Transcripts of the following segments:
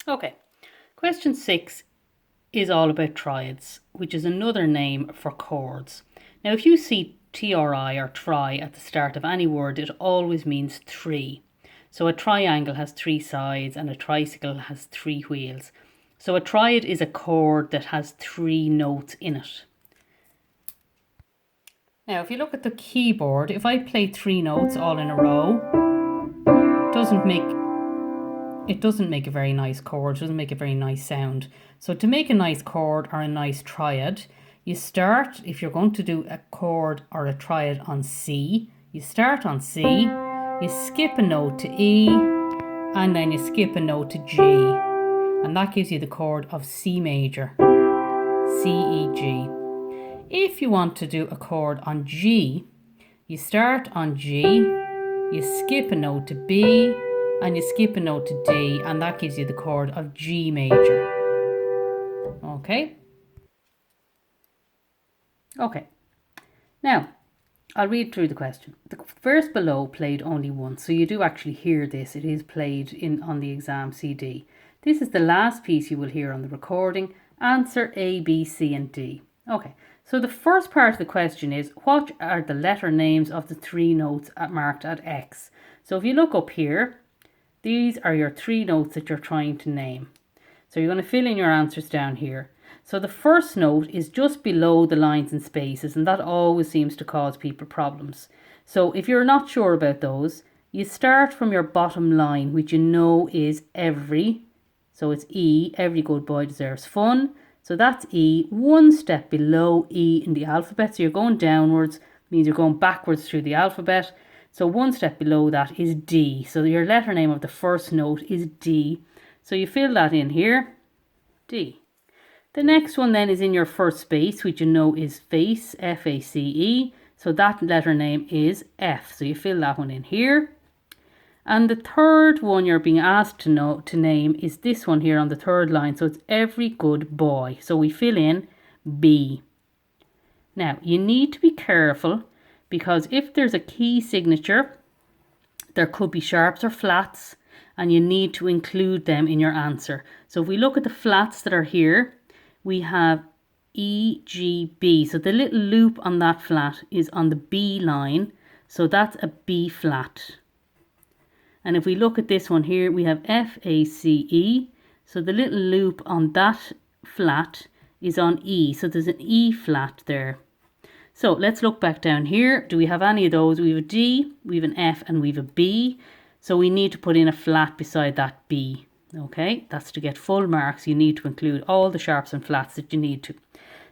Okay, question 6 is all about triads, which is another name for chords. Now, if you see tri or tri at the start of any word, it always means three. So a triangle has three sides and a tricycle has three wheels. So a triad is a chord that has three notes in it. Now, if you look at the keyboard, if I play three notes all in a row, it doesn't make a very nice chord, it doesn't make a very nice sound. So to make a nice chord or a nice triad, you start, if you're going to do a chord or a triad on C, you start on C, you skip a note to E, and then you skip a note to G. And that gives you the chord of C major, C, E, G. If you want to do a chord on G, you start on G, you skip a note to B, and you skip a note to D, and that gives you the chord of G major. Okay? Okay. Now, I'll read through the question. The verse below played only once, so you do actually hear this. It is played on the exam CD. This is the last piece you will hear on the recording. Answer A, B, C, and D. Okay, so the first part of the question is, what are the letter names of the three notes marked at X? So if you look up here, these are your three notes that you're trying to name. So you're going to fill in your answers down here. So the first note is just below the lines and spaces, and that always seems to cause people problems. So if you're not sure about those, you start from your bottom line, which you know is every. So it's E, every good boy deserves fun. So that's E, one step below E in the alphabet. So you're going downwards, means you're going backwards through the alphabet. So one step below that is D. So your letter name of the first note is D. So you fill that in here, D. The next one then is in your first space, which you know is face, F-A-C-E. So that letter name is F. So you fill that one in here. And the third one you're being asked to name is this one here on the third line. So it's every good boy. So we fill in B. Now, you need to be careful, because if there's a key signature, there could be sharps or flats, and you need to include them in your answer. So if we look at the flats that are here, we have E, G, B. So the little loop on that flat is on the B line. So that's a B flat. And if we look at this one here, we have F, A, C, E. So the little loop on that flat is on E. So there's an E flat there. So let's look back down here. Do we have any of those? We have a D, we have an F, and we have a B. So we need to put in a flat beside that B. Okay, that's to get full marks. You need to include all the sharps and flats that you need to.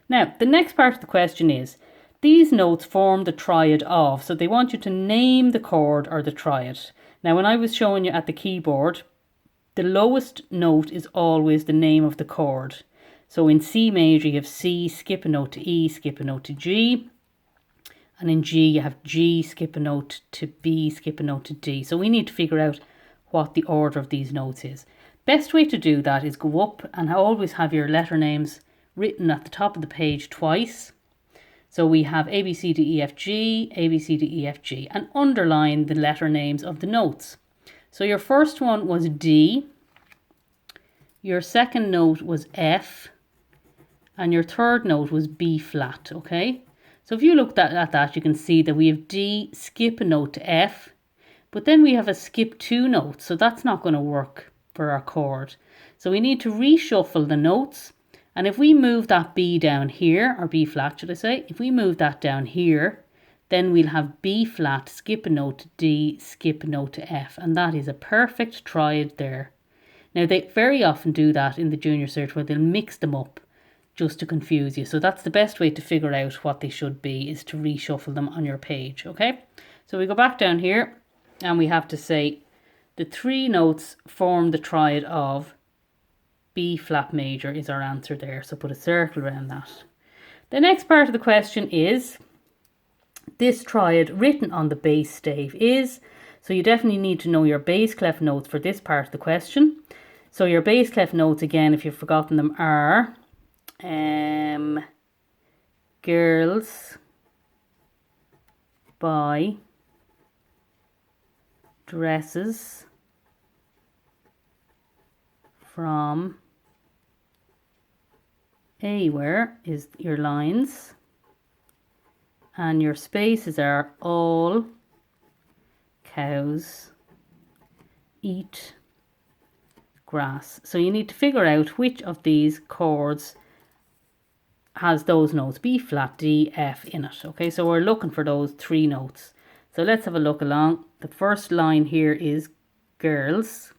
Now, the next part of the question is, these notes form the triad of. So they want you to name the chord or the triad. Now, when I was showing you at the keyboard, the lowest note is always the name of the chord. So in C major, you have C, skip a note to E, skip a note to G. And in G, you have G, skip a note to B, skip a note to D. So we need to figure out what the order of these notes is. Best way to do that is go up and always have your letter names written at the top of the page twice. So we have A, B, C, D, E, F, G, A, B, C, D, E, F, G, and underline the letter names of the notes. So your first one was D, your second note was F, and your third note was B flat, okay? So if you look at that, you can see that we have D, skip a note to F, but then we have a skip two notes, so that's not going to work for our chord. So we need to reshuffle the notes, and if we move that B down here, or B flat should I say, if we move that down here, then we'll have B flat, skip a note to D, skip a note to F, and that is a perfect triad there. Now they very often do that in the junior cert where they'll mix them up just to confuse you. So that's the best way to figure out what they should be, is to reshuffle them on your page, okay? So we go back down here and we have to say the three notes form the triad of. B flat major is our answer there. So put a circle around that. The next part of the question is, this triad written on the bass stave is, so you definitely need to know your bass clef notes for this part of the question. So your bass clef notes, again, if you've forgotten them, are girls, buy, dresses, from A where is your lines, and your spaces are all cows eat grass. So you need to figure out which of these chords has those notes, B flat, D, F in it. Okay, so we're looking for those 3 notes. So let's have a look along. The first line here is girls.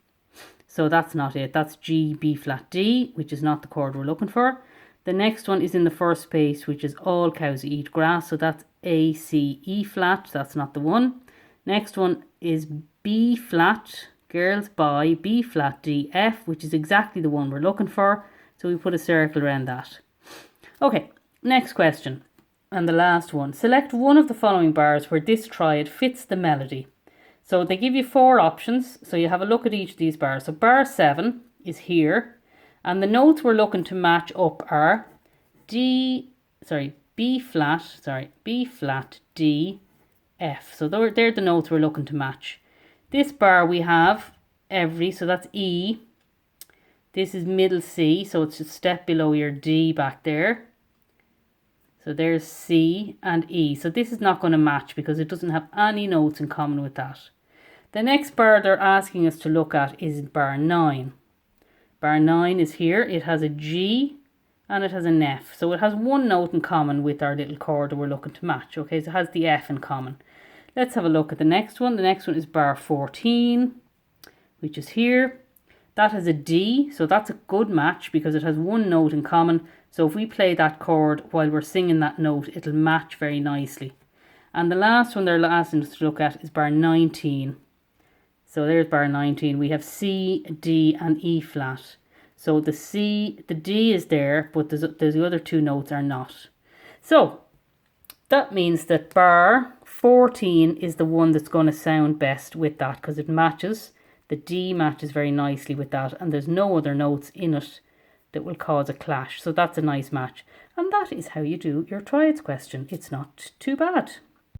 So that's not it. That's G, B flat, D, which is not the chord we're looking for. The next one is in the first space, which is all cows eat grass. So that's A, C, E flat. That's not the one. Next one is B flat, girls by, B flat, D, F, which is exactly the one we're looking for. So we put a circle around that. Okay, next question, and the last one. Select one of the following bars where this triad fits the melody. So they give you 4 options, so you have a look at each of these bars. So bar 7 is here, and the notes we're looking to match up are B flat, D, F. So they're the notes we're looking to match. This bar we have every, so that's E. This is middle C, so it's a step below your D back there. So there's C and E. So this is not going to match because it doesn't have any notes in common with that. The next bar they're asking us to look at is bar 9. Bar 9 is here. It has a G and it has an F. So it has one note in common with our little chord that we're looking to match. Okay, so it has the F in common. Let's have a look at the next one. The next one is bar 14, which is here. That has a D, so that's a good match because it has one note in common. So if we play that chord while we're singing that note, it'll match very nicely. And the last one they're asking us to look at is bar 19. So there's bar 19. We have C, D and E flat. So the D is there, but the other 2 notes are not. So that means that bar 14 is the one that's going to sound best with that because it matches. The D matches very nicely with that, and there's no other notes in it that will cause a clash. So that's a nice match. And that is how you do your triads question. It's not too bad.